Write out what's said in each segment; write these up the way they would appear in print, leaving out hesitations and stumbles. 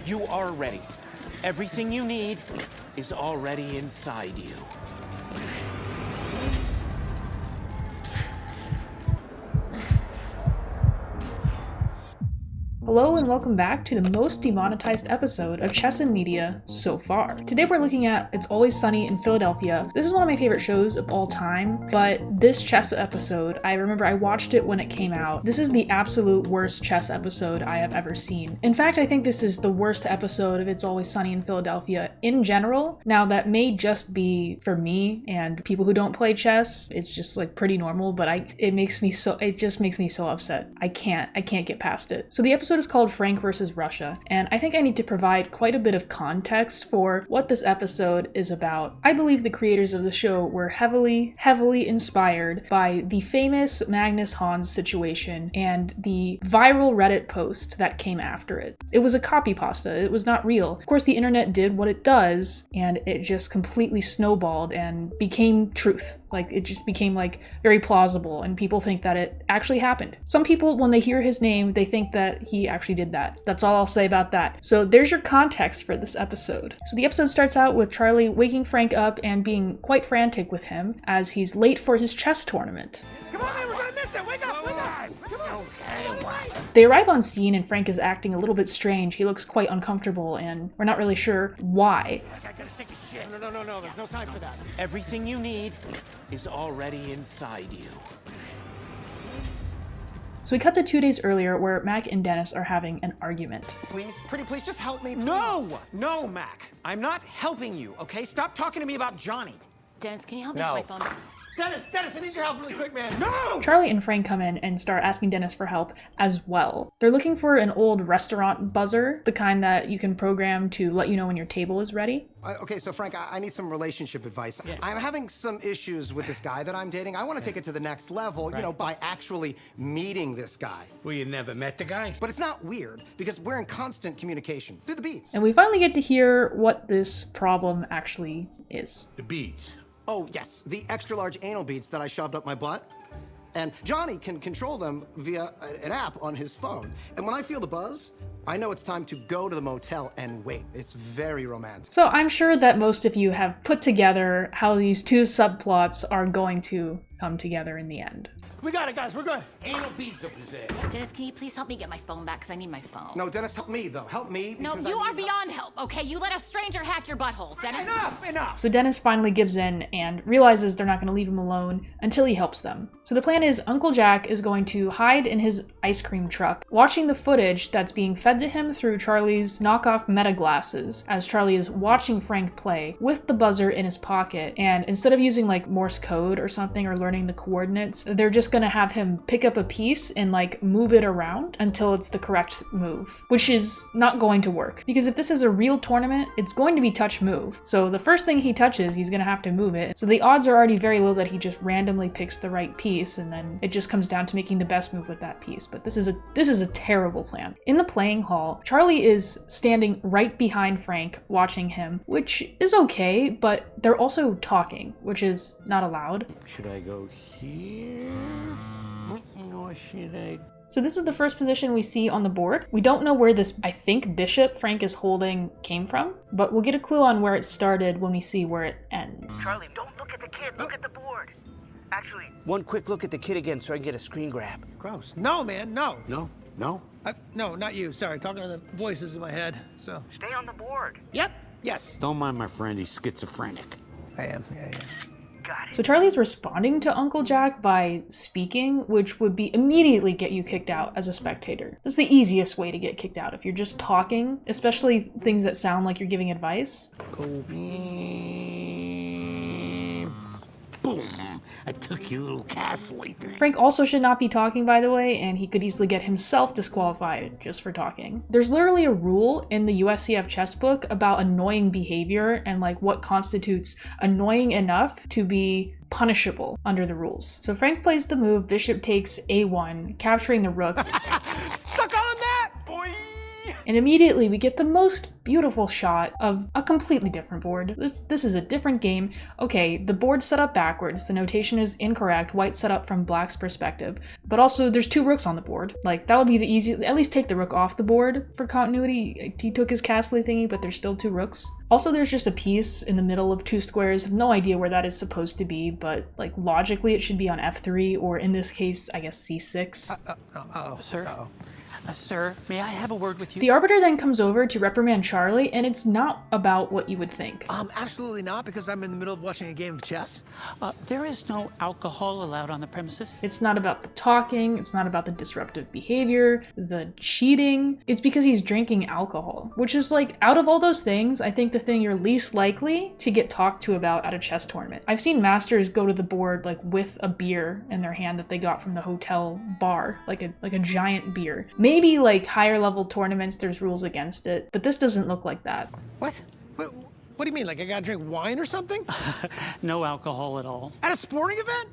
You are ready. Everything you need is already inside you. Hello and welcome back to the most demonetized episode of Chess and Media so far. Today we're looking at It's Always Sunny in Philadelphia. This is one of my favorite shows of all time, but this chess episode, I remember I watched it when it came out. This is the absolute worst chess episode I have ever seen. In fact, I think this is the worst episode of It's Always Sunny in Philadelphia in general. Now that may just be for me and people who don't play chess. It's just like pretty normal, but it just makes me so upset. I can't get past it. So the episode is called Frank versus Russia, and I think I need to provide quite a bit of context for what this episode is about. I believe the creators of the show were heavily inspired by the famous Magnus Hans situation and the viral Reddit post that came after it. It was a copy pasta, it was not real. Of course, the internet did what it does, and it just completely snowballed and became truth. Like, it just became like very plausible, and people think that it actually happened. Some people, when they hear his name, they think that he actually did that. That's all I'll say about that. So there's your context for this episode. So the episode starts out with Charlie waking Frank up and being quite frantic with him as he's late for his chess tournament. Come on, man, we're gonna miss it! Wake up, wake up! Come on! They arrive on scene and Frank is acting a little bit strange. He looks quite uncomfortable and we're not really sure why. I gotta stick to shit. No, there's no time for that. Everything you need is already inside you. So we cut to 2 days earlier where Mac and Dennis are having an argument. Please, pretty please, just help me. Please. No, Mac. I'm not helping you, okay? Stop talking to me about Johnny. Dennis, can you help me get my phone? Dennis, I need your help really quick, man. No! Charlie and Frank come in and start asking Dennis for help as well. They're looking for an old restaurant buzzer, the kind that you can program to let you know when your table is ready. Okay, so Frank, I need some relationship advice. Yeah. I'm having some issues with this guy that I'm dating. I want to take it to the next level, you know, by actually meeting this guy. Well, you never met the guy? But it's not weird, because we're in constant communication through the beats. And we finally get to hear what this problem actually is. The beats. Oh, yes, the extra large anal beads that I shoved up my butt. And Johnny can control them via an app on his phone. And when I feel the buzz, I know it's time to go to the motel and wait. It's very romantic. So I'm sure that most of you have put together how these two subplots are going to come together in the end. We got it, guys. We're good. Anal beads up his ass. Dennis, can you please help me get my phone back? Because I need my phone. No, Dennis, help me, though. Help me. No, because you I are need beyond help, okay? You let a stranger hack your butthole. Dennis. Enough! So Dennis finally gives in and realizes they're not going to leave him alone until he helps them. So the plan is Uncle Jack is going to hide in his ice cream truck, watching the footage that's being fed to him through Charlie's knockoff meta glasses, as Charlie is watching Frank play with the buzzer in his pocket. And instead of using like Morse code or something or learning the coordinates, they're just going to have him pick up a piece and like move it around until it's the correct move, which is not going to work. Because if this is a real tournament, it's going to be touch move. So the first thing he touches, he's going to have to move it. So the odds are already very low that he just randomly picks the right piece, and then it just comes down to making the best move with that piece. But this is a terrible plan. In the playing hall, Charlie is standing right behind Frank watching him, which is okay, but they're also talking, which is not allowed. Should I go here? Or should I? So this is the first position we see on the board. We don't know where this, I think, bishop Frank is holding came from, but we'll get a clue on where it started when we see where it ends. Charlie, don't look at the kid, look at the board. Actually, One quick look at the kid again so I can get a screen grab. Gross. No, man, no. No. No, not you. Sorry, talking to the voices in my head, so. stay on the board. Yep, yes. Don't mind my friend, he's schizophrenic. I am, yeah. Got it. So Charlie's responding to Uncle Jack by speaking, which would be immediately get you kicked out as a spectator. That's the easiest way to get kicked out. If you're just talking, especially things that sound like you're giving advice. Boom. I took your little castle-y thing. Frank also should not be talking, by the way, and he could easily get himself disqualified just for talking. There's literally a rule in the USCF chess book about annoying behavior and like what constitutes annoying enough to be punishable under the rules. So Frank plays the move, bishop takes a1, capturing the rook. Suck on that! Boy! And immediately we get the most beautiful shot of a completely different board. This is a different game. Okay, the board's set up backwards. The notation is incorrect. White's set up from black's perspective. But also there's 2 rooks on the board. Like, that would be the easiest, at least take the rook off the board for continuity. He took his castle thingy, but there's still 2 rooks. Also, there's just a piece in the middle of 2 squares. I have no idea where that is supposed to be, but like logically it should be on f3, or in this case, I guess c6. Sir? Sir, may I have a word with you? The arbiter then comes over to reprimand Charlie, and it's not about what you would think. Absolutely not, because I'm in the middle of watching a game of chess. There is no alcohol allowed on the premises. It's not about the talking, it's not about the disruptive behavior, the cheating. It's because he's drinking alcohol, which is like, out of all those things, I think the thing you're least likely to get talked to about at a chess tournament. I've seen masters go to the board like with a beer in their hand that they got from the hotel bar, like a giant beer. Maybe like higher level tournaments, there's rules against it, but this doesn't look like that. What? What do you mean? Like I gotta drink wine or something? No alcohol at all. At a sporting event?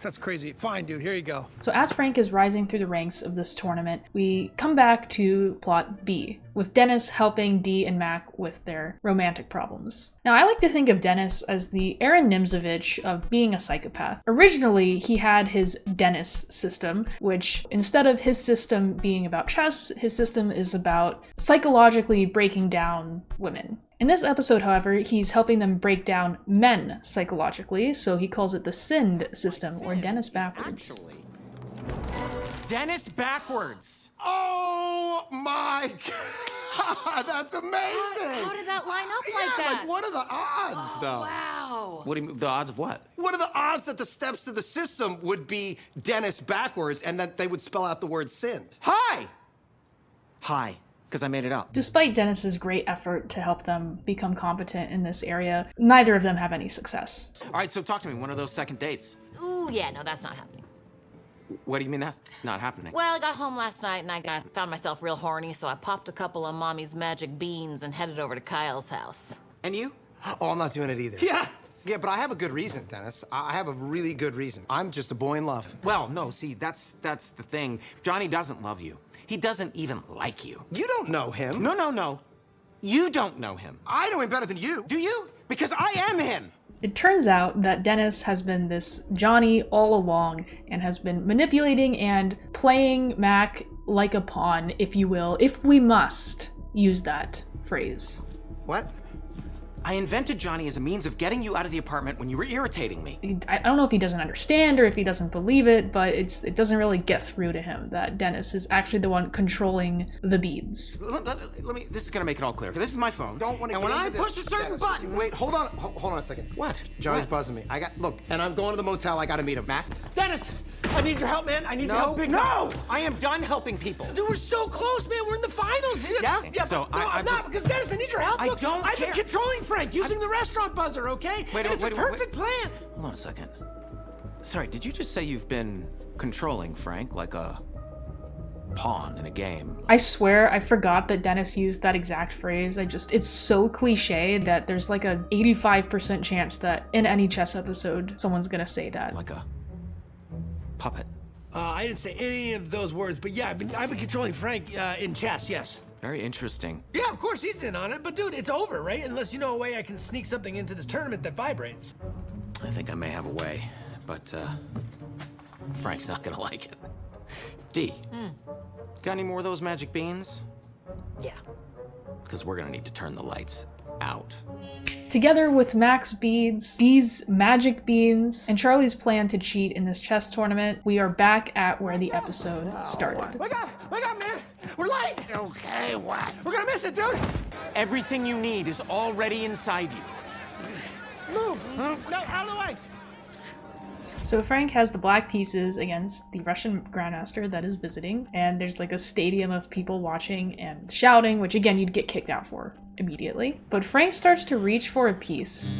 That's crazy. Fine, dude, here you go. So as Frank is rising through the ranks of this tournament, we come back to plot B, with Dennis helping Dee and Mac with their romantic problems. Now, I like to think of Dennis as the Aaron Nimzovich of being a psychopath. Originally, he had his Dennis system, which instead of his system being about chess, his system is about psychologically breaking down women. In this episode, however, he's helping them break down men psychologically, so he calls it the SIND system, or Dennis backwards. Actually, Dennis backwards. Oh my God, that's amazing! How did that line up like Yeah, that? like what are the odds, though? Wow. What do you mean, the odds of what? What are the odds that the steps to the system would be Dennis backwards and that they would spell out the word SIND? Hi! Hi, because I made it up. Despite Dennis's great effort to help them become competent in this area, neither of them have any success. All right, so talk to me. One of those second dates. Ooh, yeah, no, that's not happening. What do you mean that's not happening? Well, I got home last night and I found myself real horny, so I popped a couple of Mommy's magic beans and headed over to Kyle's house. And you? Oh, I'm not doing it either. Yeah. Yeah, but I have a good reason, Dennis. I have a really good reason. I'm just a boy in love. Well, no, see, that's the thing. Johnny doesn't love you. He doesn't even like you. You don't know him. No. You don't know him. I know him better than you. Do you? Because I am him. It turns out that Dennis has been this Johnny all along and has been manipulating and playing Mac like a pawn, if you will, if we must use that phrase. What? I invented Johnny as a means of getting you out of the apartment when you were irritating me. I don't know if he doesn't understand or if he doesn't believe it, but it doesn't really get through to him that Dennis is actually the one controlling the beads. Let me, this is gonna make it all clear. This is my phone. Don't want to And get when I into push this, a certain Dennis. button. Wait, hold on a second. What? Johnny's What? buzzing me. Look, and I'm going to the motel. I gotta meet him. Mac? Dennis, I need your help, man. I need your help big time. No! I am done helping people. Dude, we're so close, man. We're in the finals. Yeah? Yeah, So but no, I'm I'm not, just- because Dennis, I need your help. I Look, don't I've care. been controlling Frank using the restaurant buzzer, okay? Wait, and it's wait, a wait, perfect plan. Hold on a second. Sorry, did you just say you've been controlling Frank like a pawn in a game? I swear I forgot that Dennis used that exact phrase. It's so cliche that there's like a 85% chance that in any chess episode, someone's gonna say that. Like a puppet. I didn't say any of those words, but yeah, I've been controlling Frank in chess, yes. Very interesting. Yeah, of course he's in on it, but dude, it's over, right? Unless you know a way I can sneak something into this tournament that vibrates. I think I may have a way, but Frank's not gonna like it. Dee, got any more of those magic beans? Yeah. Because we're gonna need to turn the lights out. Together with Mac's beads, Dee's magic beans, and Charlie's plan to cheat in this chess tournament, we are back at where the episode started. Wake up, man. We're late. Okay, what? We're gonna miss it, dude. Everything you need is already inside you. Move. No, out of the way. So Frank has the black pieces against the Russian grandmaster that is visiting, and there's like a stadium of people watching and shouting, which again you'd get kicked out for immediately. But Frank starts to reach for a piece,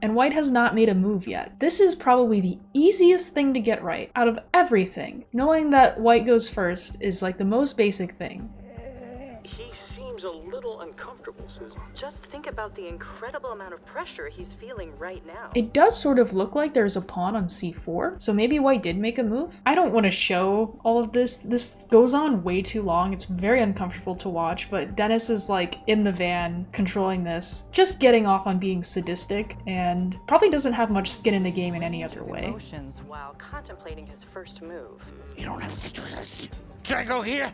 and White has not made a move yet. This is probably the easiest thing to get right out of everything. Knowing that White goes first is like the most basic thing. He seems seems a little uncomfortable, Susan. Just think about the incredible amount of pressure he's feeling right now. It does sort of look like there's a pawn on c4, so maybe white did make a move. I don't want to show all of this. This goes on way too long. It's very uncomfortable to watch, but Dennis is like in the van controlling this, just getting off on being sadistic, and probably doesn't have much skin in the game in any other way. Emotions while contemplating his first move. You don't have to do this. Can I go here?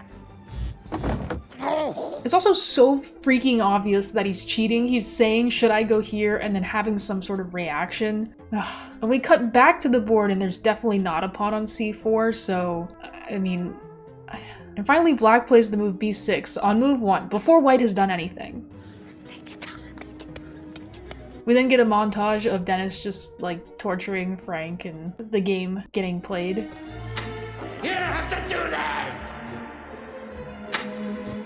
It's also so freaking obvious that he's cheating. He's saying, should I go here, and then having some sort of reaction. And we cut back to the board and there's definitely not a pawn on c4, so, I mean... And finally black plays the move b6 on move 1, before white has done anything. We then get a montage of Dennis just, like, torturing Frank and the game getting played. You don't have to do this!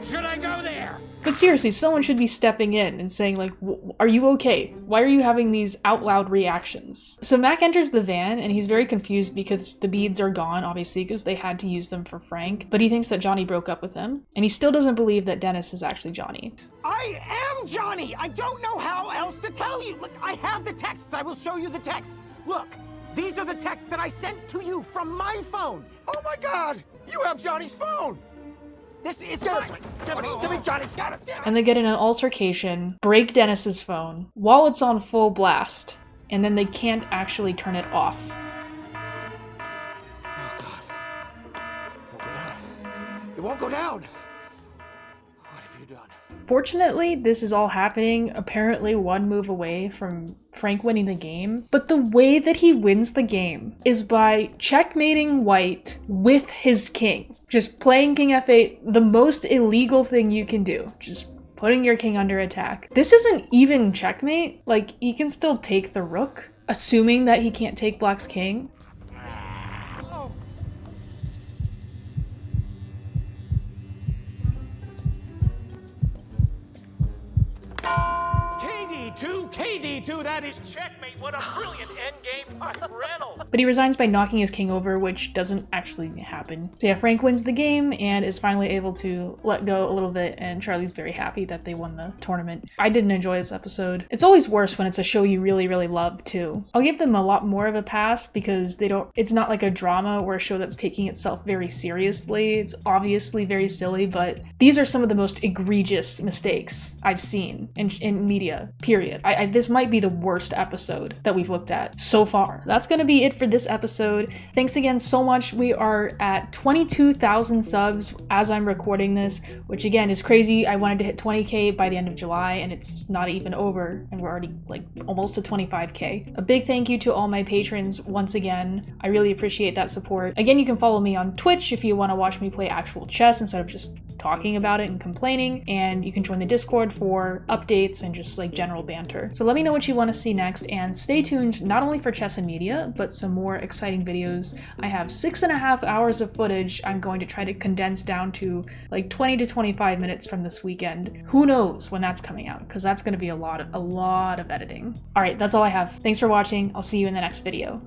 Should I go there? But seriously, someone should be stepping in and saying, like, are you okay? Why are you having these out loud reactions? So Mac enters the van and he's very confused because the beads are gone, obviously, because they had to use them for Frank. But he thinks that Johnny broke up with him, and he still doesn't believe that Dennis is actually Johnny. I am Johnny! I don't know how else to tell you! Look, I have the texts. I will show you the texts. Look, these are the texts that I sent to you from my phone. Oh my God! You have Johnny's phone! This is mine. Give me Johnny's. Got it. And they get in an altercation, break Dennis's phone while it's on full blast, and then they can't actually turn it off. Oh God. It won't go down. What have you done? Fortunately, this is all happening apparently one move away from Frank winning the game, but the way that he wins the game is by checkmating white with his king. Just playing king f8, the most illegal thing you can do. Just putting your king under attack. This isn't even checkmate. Like, he can still take the rook, assuming that he can't take black's king. KD2, that is checkmate. What a brilliant endgame riddle. But he resigns by knocking his king over, which doesn't actually happen. So yeah, Frank wins the game and is finally able to let go a little bit, and Charlie's very happy that they won the tournament. I didn't enjoy this episode. It's always worse when it's a show you really, really love too. I'll give them a lot more of a pass because it's not like a drama or a show that's taking itself very seriously. It's obviously very silly, but these are some of the most egregious mistakes I've seen in media, period. This might be the worst episode that we've looked at so far. That's gonna be it for this episode. Thanks again so much. We are at 22,000 subs as I'm recording this, which again is crazy. I wanted to hit 20K by the end of July and it's not even over and we're already like almost to 25K. A big thank you to all my patrons once again. I really appreciate that support. Again, you can follow me on Twitch if you want to watch me play actual chess instead of just talking about it and complaining, and you can join the Discord for updates and just like general banter. So let me know what you want to see next, and stay tuned not only for Chess and Media, but some more exciting videos. I have 6.5 hours of footage I'm going to try to condense down to like 20 to 25 minutes from this weekend. Who knows when that's coming out, because that's going to be a lot of editing. All right, that's all I have. Thanks for watching. I'll see you in the next video.